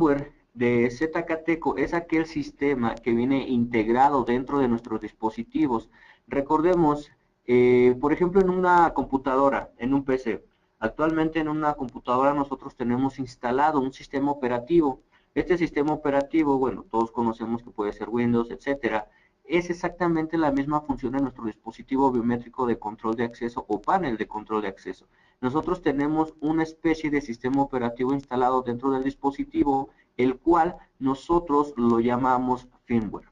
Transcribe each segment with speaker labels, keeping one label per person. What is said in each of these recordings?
Speaker 1: firmware de ZKTeco es aquel sistema que viene integrado dentro de nuestros dispositivos. Recordemos, por ejemplo, en una computadora, en un PC. Actualmente en una computadora nosotros tenemos instalado un sistema operativo. Este sistema operativo, bueno, todos conocemos que puede ser Windows, etcétera. Es exactamente la misma función en nuestro dispositivo biométrico de control de acceso o panel de control de acceso. Nosotros tenemos una especie de sistema operativo instalado dentro del dispositivo, el cual nosotros lo llamamos firmware,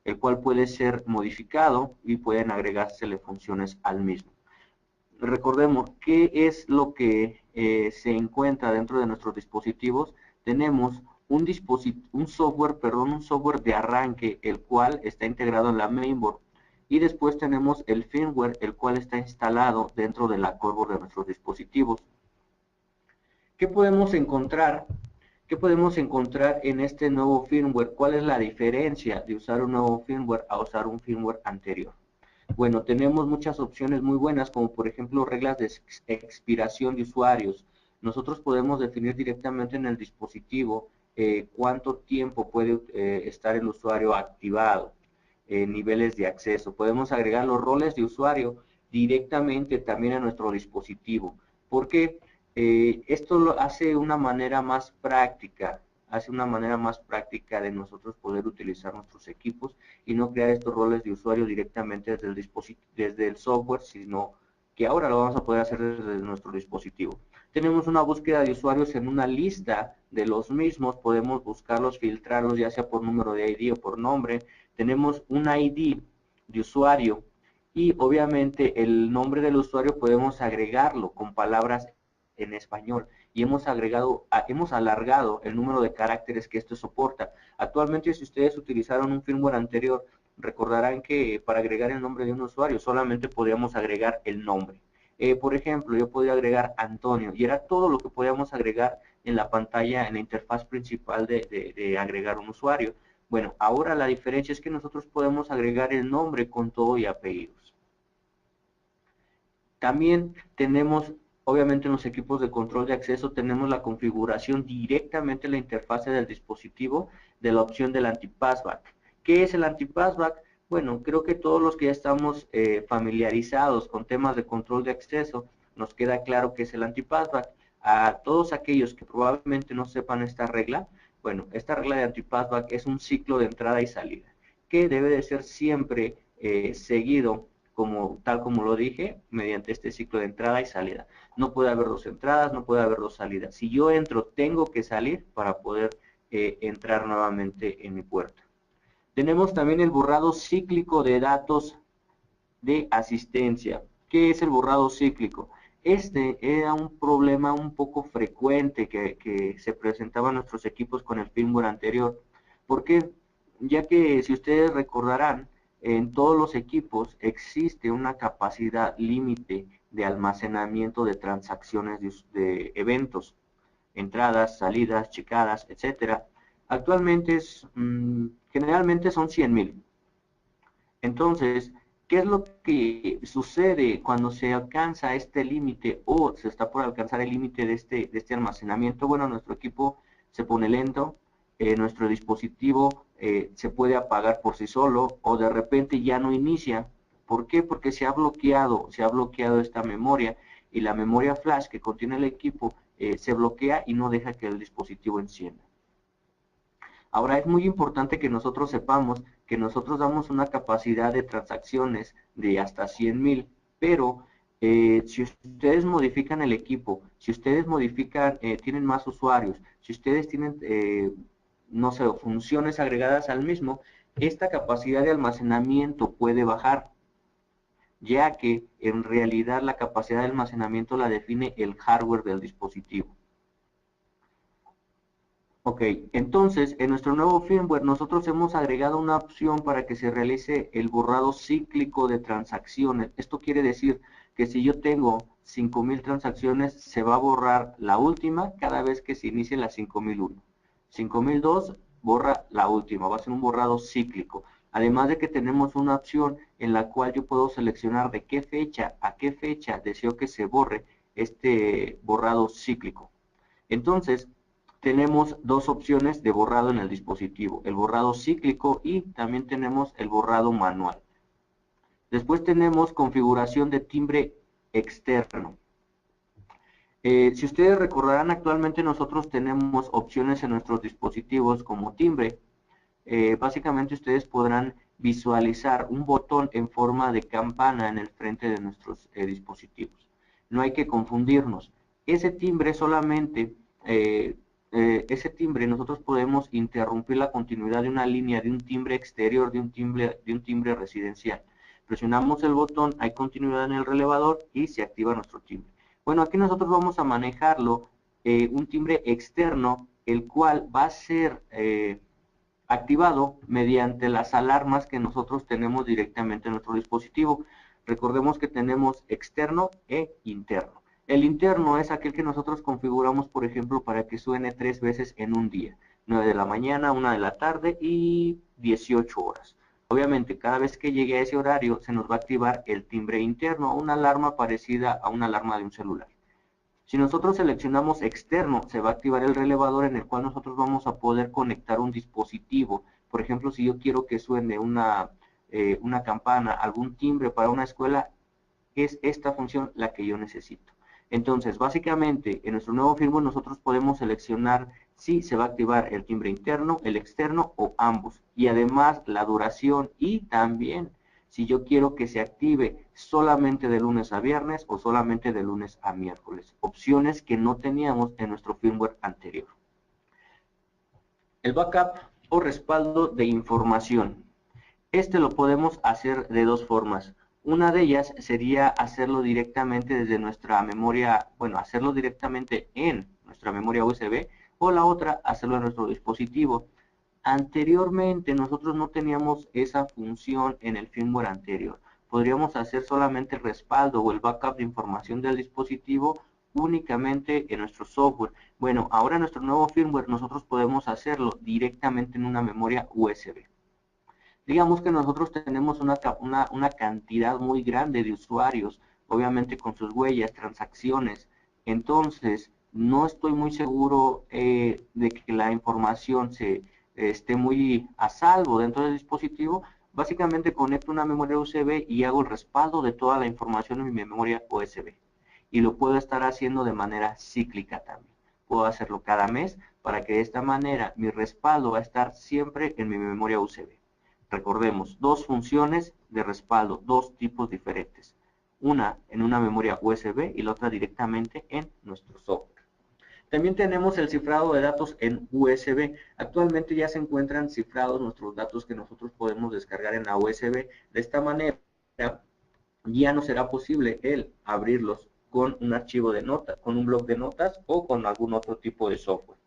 Speaker 1: el cual puede ser modificado y pueden agregársele funciones al mismo. Recordemos qué es lo que se encuentra dentro de nuestros dispositivos. Tenemos un software de arranque, el cual está integrado en la mainboard, y después tenemos el firmware, el cual está instalado dentro de la core board de nuestros dispositivos. ¿Qué podemos encontrar? ¿Qué podemos encontrar en este nuevo firmware? ¿Cuál es la diferencia de usar un nuevo firmware a usar un firmware anterior? Bueno, tenemos muchas opciones muy buenas, como por ejemplo reglas de expiración de usuarios. Nosotros podemos definir directamente en el dispositivo cuánto tiempo puede estar el usuario activado, niveles de acceso. Podemos agregar los roles de usuario directamente también a nuestro dispositivo. ¿Por qué? Esto lo hace una manera más práctica, de nosotros poder utilizar nuestros equipos y no crear estos roles de usuario directamente desde el software, sino que ahora lo vamos a poder hacer desde nuestro dispositivo. Tenemos una búsqueda de usuarios en una lista de los mismos, podemos buscarlos, filtrarlos, ya sea por número de ID o por nombre. Tenemos un ID de usuario y obviamente el nombre del usuario podemos agregarlo con palabras en español y hemos alargado el número de caracteres que esto soporta. Actualmente, si ustedes utilizaron un firmware anterior, recordarán que para agregar el nombre de un usuario solamente podíamos agregar el nombre. Por ejemplo, yo podía agregar Antonio y era todo lo que podíamos agregar en la pantalla, en la interfaz principal de agregar un usuario. Bueno, ahora la diferencia es que nosotros podemos agregar el nombre con todo y apellidos. También tenemos, obviamente en los equipos de control de acceso, tenemos la configuración directamente en la interfaz del dispositivo de la opción del anti-passback. ¿Qué es el anti-passback? Bueno, creo que todos los que ya estamos familiarizados con temas de control de acceso, nos queda claro que es el anti-passback. A todos aquellos que probablemente no sepan esta regla, bueno, esta regla de anti-passback es un ciclo de entrada y salida, que debe de ser siempre seguido tal como lo dije, mediante este ciclo de entrada y salida. No puede haber dos entradas, no puede haber dos salidas. Si yo entro, tengo que salir para poder entrar nuevamente en mi puerta. Tenemos también el borrado cíclico de datos de asistencia. ¿Qué es el borrado cíclico? Este era un problema un poco frecuente que se presentaba en nuestros equipos con el firmware anterior. ¿Por qué? Ya que si ustedes recordarán, en todos los equipos existe una capacidad límite de almacenamiento de transacciones de eventos, entradas, salidas, checadas, etcétera. Actualmente generalmente son 100,000. Entonces, ¿qué es lo que sucede cuando se alcanza este límite o se está por alcanzar el límite de este almacenamiento? Bueno, nuestro equipo se pone lento, nuestro dispositivo se puede apagar por sí solo o de repente ya no inicia. ¿Por qué? Porque se ha bloqueado esta memoria y la memoria flash que contiene el equipo se bloquea y no deja que el dispositivo encienda. Ahora es muy importante que nosotros sepamos que nosotros damos una capacidad de transacciones de hasta 100,000, pero si ustedes modifican el equipo, si ustedes modifican, tienen más usuarios, si ustedes tienen, no sé, funciones agregadas al mismo, esta capacidad de almacenamiento puede bajar, ya que en realidad la capacidad de almacenamiento la define el hardware del dispositivo. Ok, entonces en nuestro nuevo firmware nosotros hemos agregado una opción para que se realice el borrado cíclico de transacciones. Esto quiere decir que si yo tengo 5,000 transacciones, se va a borrar la última cada vez que se inicie la 5,001. 5,002 borra la última, va a ser un borrado cíclico. Además de que tenemos una opción en la cual yo puedo seleccionar de qué fecha a qué fecha deseo que se borre este borrado cíclico. Entonces, tenemos dos opciones de borrado en el dispositivo, el borrado cíclico y también tenemos el borrado manual. Después tenemos configuración de timbre externo. Si ustedes recordarán, actualmente nosotros tenemos opciones en nuestros dispositivos como timbre. Básicamente ustedes podrán visualizar un botón en forma de campana en el frente de nuestros dispositivos. No hay que confundirnos. Ese timbre solamente, nosotros podemos interrumpir la continuidad de una línea de un timbre exterior, de un timbre residencial. Presionamos el botón, hay continuidad en el relevador y se activa nuestro timbre. Bueno, aquí nosotros vamos a manejarlo, un timbre externo, el cual va a ser activado mediante las alarmas que nosotros tenemos directamente en nuestro dispositivo. Recordemos que tenemos externo e interno. El interno es aquel que nosotros configuramos, por ejemplo, para que suene 3 veces en un día. 9 de la mañana, 1 de la tarde y 18 horas. Obviamente, cada vez que llegue a ese horario, se nos va a activar el timbre interno, una alarma parecida a una alarma de un celular. Si nosotros seleccionamos externo, se va a activar el relevador en el cual nosotros vamos a poder conectar un dispositivo. Por ejemplo, si yo quiero que suene una campana, algún timbre para una escuela, es esta función la que yo necesito. Entonces, básicamente, en nuestro nuevo firmware nosotros podemos seleccionar si se va a activar el timbre interno, el externo o ambos. Y además la duración y también si yo quiero que se active solamente de lunes a viernes o solamente de lunes a miércoles. Opciones que no teníamos en nuestro firmware anterior. El backup o respaldo de información. Este lo podemos hacer de dos formas. Una de ellas sería hacerlo directamente desde nuestra memoria, bueno, hacerlo directamente en nuestra memoria USB, o la otra, hacerlo en nuestro dispositivo. Anteriormente nosotros no teníamos esa función en el firmware anterior. Podríamos hacer solamente el respaldo o el backup de información del dispositivo únicamente en nuestro software. Bueno, ahora en nuestro nuevo firmware nosotros podemos hacerlo directamente en una memoria USB. Digamos que nosotros tenemos una cantidad muy grande de usuarios, obviamente con sus huellas, transacciones. Entonces, no estoy muy seguro de que la información esté muy a salvo dentro del dispositivo. Básicamente conecto una memoria USB y hago el respaldo de toda la información en mi memoria USB. Y lo puedo estar haciendo de manera cíclica también. Puedo hacerlo cada mes para que de esta manera mi respaldo va a estar siempre en mi memoria USB. Recordemos, dos funciones de respaldo, dos tipos diferentes. Una en una memoria USB y la otra directamente en nuestro software. También tenemos el cifrado de datos en USB. Actualmente ya se encuentran cifrados nuestros datos que nosotros podemos descargar en la USB. De esta manera ya no será posible el abrirlos con un archivo de notas, con un bloc de notas o con algún otro tipo de software.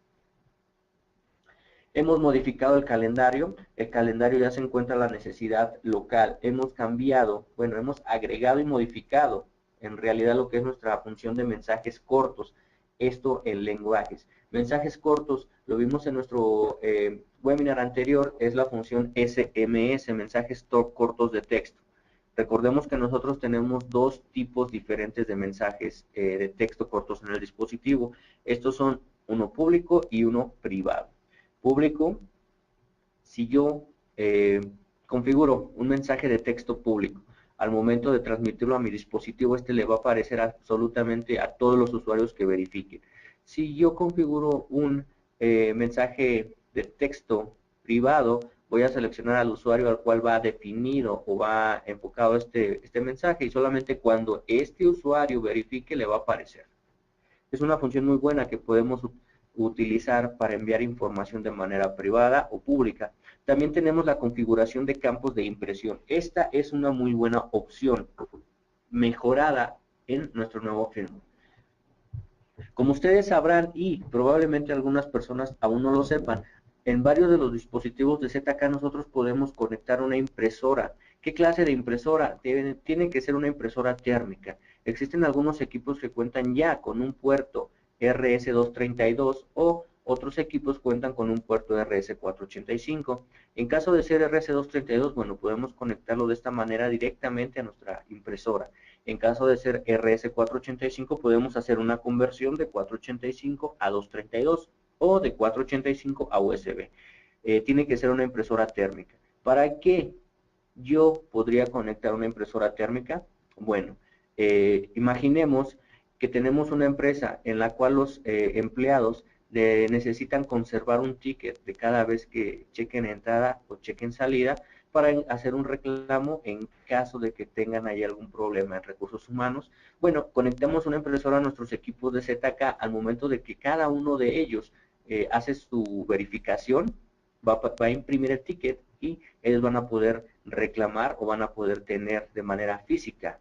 Speaker 1: Hemos modificado el calendario ya se encuentra la necesidad local. Hemos cambiado, bueno, hemos agregado y modificado en realidad lo que es nuestra función de mensajes cortos, esto en lenguajes. Mensajes cortos, lo vimos en nuestro webinar anterior, es la función SMS, mensajes cortos de texto. Recordemos que nosotros tenemos dos tipos diferentes de mensajes de texto cortos en el dispositivo. Estos son uno público y uno privado. Público, si yo configuro un mensaje de texto público, al momento de transmitirlo a mi dispositivo, este le va a aparecer absolutamente a todos los usuarios que verifiquen. Si yo configuro un mensaje de texto privado, voy a seleccionar al usuario al cual va definido o va enfocado este mensaje y solamente cuando este usuario verifique le va a aparecer. Es una función muy buena que podemos utilizar para enviar información de manera privada o pública. También tenemos la configuración de campos de impresión. Esta es una muy buena opción mejorada en nuestro nuevo firmware. Como ustedes sabrán y probablemente algunas personas aún no lo sepan, en varios de los dispositivos de ZK nosotros podemos conectar una impresora. ¿Qué clase de impresora? Tiene que ser una impresora térmica. Existen algunos equipos que cuentan ya con un puerto RS232 o otros equipos cuentan con un puerto RS485. En caso de ser RS232, bueno, podemos conectarlo de esta manera directamente a nuestra impresora. En caso de ser RS485, podemos hacer una conversión de 485 a 232. o de 485 a USB. Tiene que ser una impresora térmica. ¿Para qué yo podría conectar una impresora térmica? Bueno, imaginemos que tenemos una empresa en la cual los empleados necesitan conservar un ticket de cada vez que chequen entrada o chequen salida para hacer un reclamo en caso de que tengan ahí algún problema en recursos humanos. Bueno, conectamos una impresora a nuestros equipos de ZK al momento de que cada uno de ellos hace su verificación, va a imprimir el ticket y ellos van a poder reclamar o van a poder tener de manera física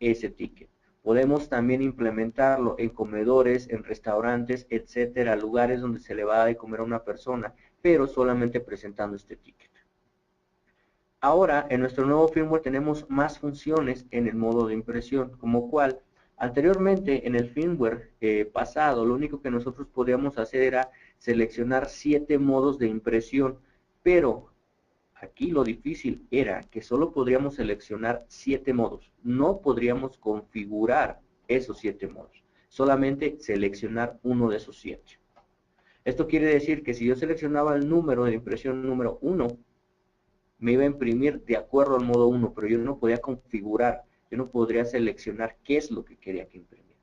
Speaker 1: ese ticket. Podemos también implementarlo en comedores, en restaurantes, etcétera, lugares donde se le va a dar de comer a una persona, pero solamente presentando este ticket. Ahora, en nuestro nuevo firmware tenemos más funciones en el modo de impresión, como cual, anteriormente en el firmware pasado, lo único que nosotros podíamos hacer era seleccionar 7 modos de impresión, pero aquí lo difícil era que solo podríamos seleccionar 7 modos, no podríamos configurar esos 7 modos, solamente seleccionar uno de esos 7. Esto quiere decir que si yo seleccionaba el número de impresión número 1, me iba a imprimir de acuerdo al modo 1, pero yo no podía configurar, yo no podría seleccionar qué es lo que quería que imprimiera.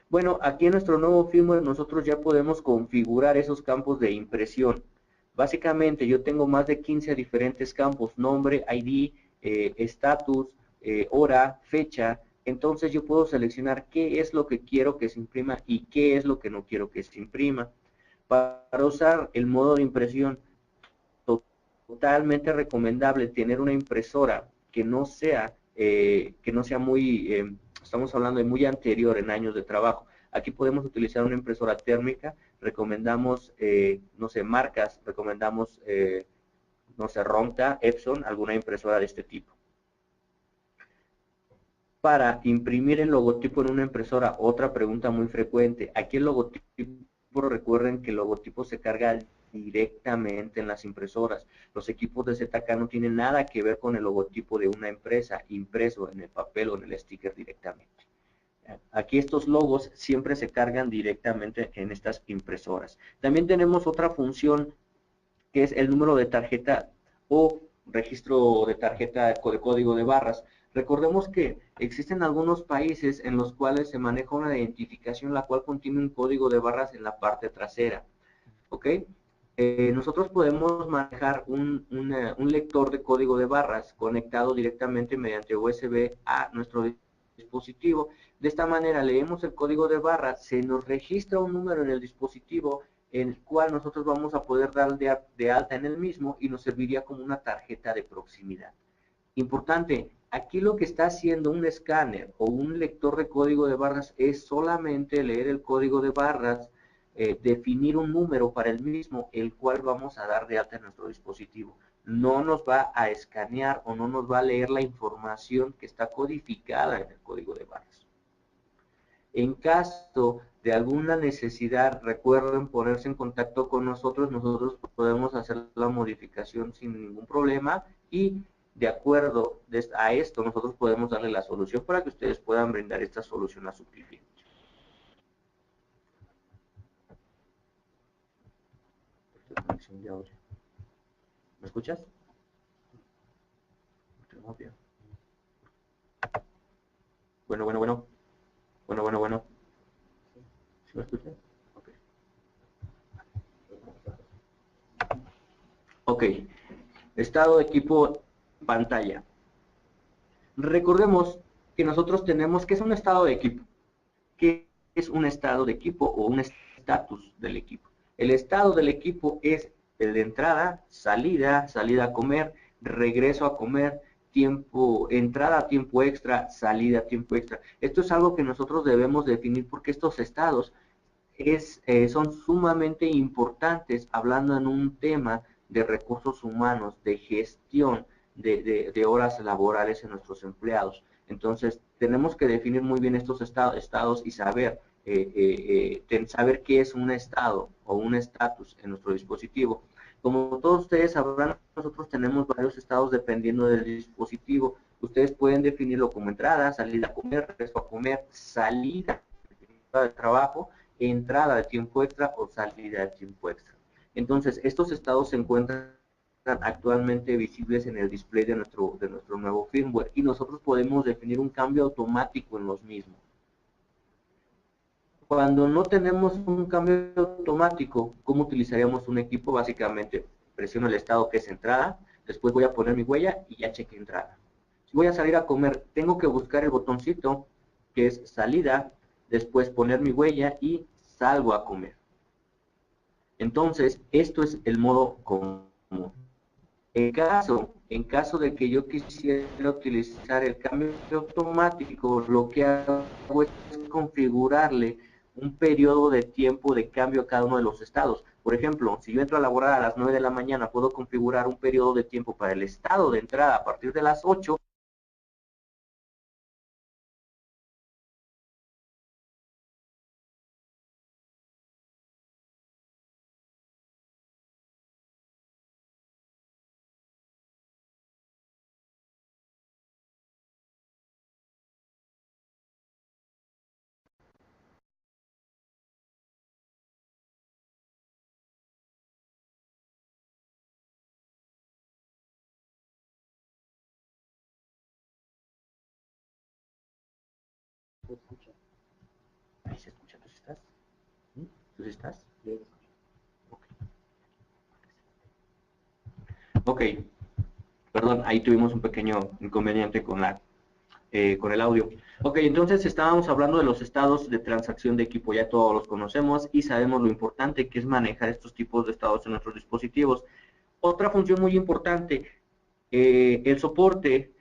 Speaker 1: Bueno, aquí en nuestro nuevo firmware nosotros ya podemos configurar esos campos de impresión. Básicamente yo tengo más de 15 diferentes campos, nombre, ID, estatus, hora, fecha. Entonces yo puedo seleccionar qué es lo que quiero que se imprima y qué es lo que no quiero que se imprima. Para usar el modo de impresión, totalmente recomendable tener una impresora que no sea muy, estamos hablando de muy anterior en años de trabajo. Aquí podemos utilizar una impresora térmica, recomendamos, no sé, marcas, recomendamos, no sé, Ronta, Epson, alguna impresora de este tipo. Para imprimir el logotipo en una impresora, otra pregunta muy frecuente. Aquí el logotipo, recuerden que el logotipo se carga directamente en las impresoras. Los equipos de ZK no tienen nada que ver con el logotipo de una empresa impreso en el papel o en el sticker directamente. Aquí estos logos siempre se cargan directamente en estas impresoras. También tenemos otra función que es el número de tarjeta o registro de tarjeta de código de barras. Recordemos que existen algunos países en los cuales se maneja una identificación la cual contiene un código de barras en la parte trasera. ¿Ok? Nosotros podemos manejar un lector de código de barras conectado directamente mediante USB a nuestro dispositivo. De esta manera leemos el código de barras, se nos registra un número en el dispositivo en el cual nosotros vamos a poder dar de alta en el mismo y nos serviría como una tarjeta de proximidad. Importante, aquí lo que está haciendo un escáner o un lector de código de barras es solamente leer el código de barras, definir un número para el mismo, el cual vamos a dar de alta en nuestro dispositivo. No nos va a escanear o no nos va a leer la información que está codificada en el código de barras. En caso de alguna necesidad, recuerden ponerse en contacto con nosotros, nosotros podemos hacer la modificación sin ningún problema y de acuerdo a esto nosotros podemos darle la solución para que ustedes puedan brindar esta solución a su cliente. ¿Me escuchas? Bueno, bueno, bueno. Bueno, bueno, bueno. ¿Sí me escuchas? Ok. Ok. Estado de equipo pantalla. Recordemos que nosotros tenemos, ¿qué es un estado de equipo? ¿Qué es un estado de equipo o un estatus del equipo? El estado del equipo es el de entrada, salida, salida a comer, regreso a comer, tiempo, entrada a tiempo extra, salida a tiempo extra. Esto es algo que nosotros debemos definir porque estos estados son sumamente importantes hablando en un tema de recursos humanos, de gestión de horas laborales en nuestros empleados. Entonces, tenemos que definir muy bien estos estados y saber, saber qué es un estado o un estatus en nuestro dispositivo. Como todos ustedes sabrán, nosotros tenemos varios estados dependiendo del dispositivo. Ustedes pueden definirlo como entrada, salida a comer, regreso a comer, salida de trabajo entrada de tiempo extra o salida de tiempo extra. Entonces, estos estados se encuentran actualmente visibles en el display de nuestro nuevo firmware y nosotros podemos definir un cambio automático en los mismos. Cuando no tenemos un cambio automático, ¿cómo utilizaríamos un equipo? Básicamente, presiono el estado que es entrada, después voy a poner mi huella y ya chequé entrada. Si voy a salir a comer, tengo que buscar el botoncito que es salida, después poner mi huella y salgo a comer. Entonces, esto es el modo común. En caso de que yo quisiera utilizar el cambio automático, lo que hago es configurarle un periodo de tiempo de cambio a cada uno de los estados. Por ejemplo, si yo entro a laborar a las 9 de la mañana, puedo configurar un periodo de tiempo para el estado de entrada a partir de las 8. Ahí se escucha, ¿tú estás? ¿Tú estás? Ok, perdón, ahí tuvimos un pequeño inconveniente con el audio. Ok, entonces estábamos hablando de los estados de transacción de equipo, ya todos los conocemos y sabemos lo importante que es manejar estos tipos de estados en nuestros dispositivos. Otra función muy importante, el soporte,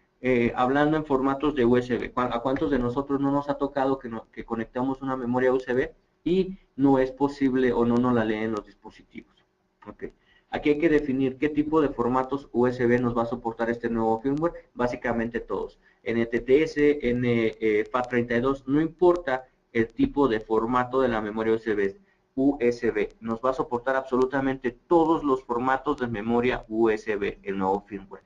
Speaker 1: hablando en formatos de USB. ¿A cuántos de nosotros no nos ha tocado que conectamos una memoria USB y no es posible o no nos la leen los dispositivos? Okay. Aquí hay que definir qué tipo de formatos USB nos va a soportar este nuevo firmware, básicamente todos. NTTS, FAT32, no importa el tipo de formato de la memoria USB, nos va a soportar absolutamente todos los formatos de memoria USB, el nuevo firmware.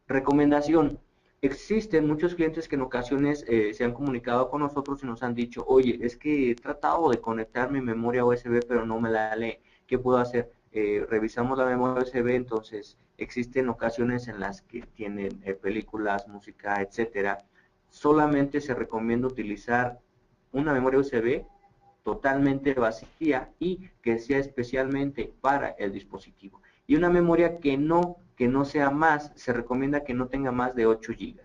Speaker 1: Recomendación, existen muchos clientes que en ocasiones se han comunicado con nosotros y nos han dicho, oye, es que he tratado de conectar mi memoria USB pero no me la lee, ¿qué puedo hacer? Revisamos la memoria USB, entonces existen ocasiones en las que tienen películas, música, etcétera. Solamente se recomienda utilizar una memoria USB totalmente vacía y que sea especialmente para el dispositivo. Y una memoria que no sea más, se recomienda que no tenga más de 8 GB.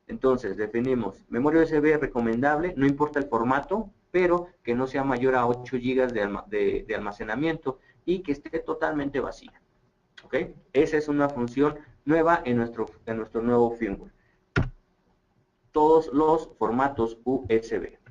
Speaker 1: Entonces, definimos memoria USB recomendable, no importa el formato, pero que no sea mayor a 8 GB de almacenamiento y que esté totalmente vacía. ¿Ok? Esa es una función nueva en nuestro nuevo firmware. Todos los formatos USB.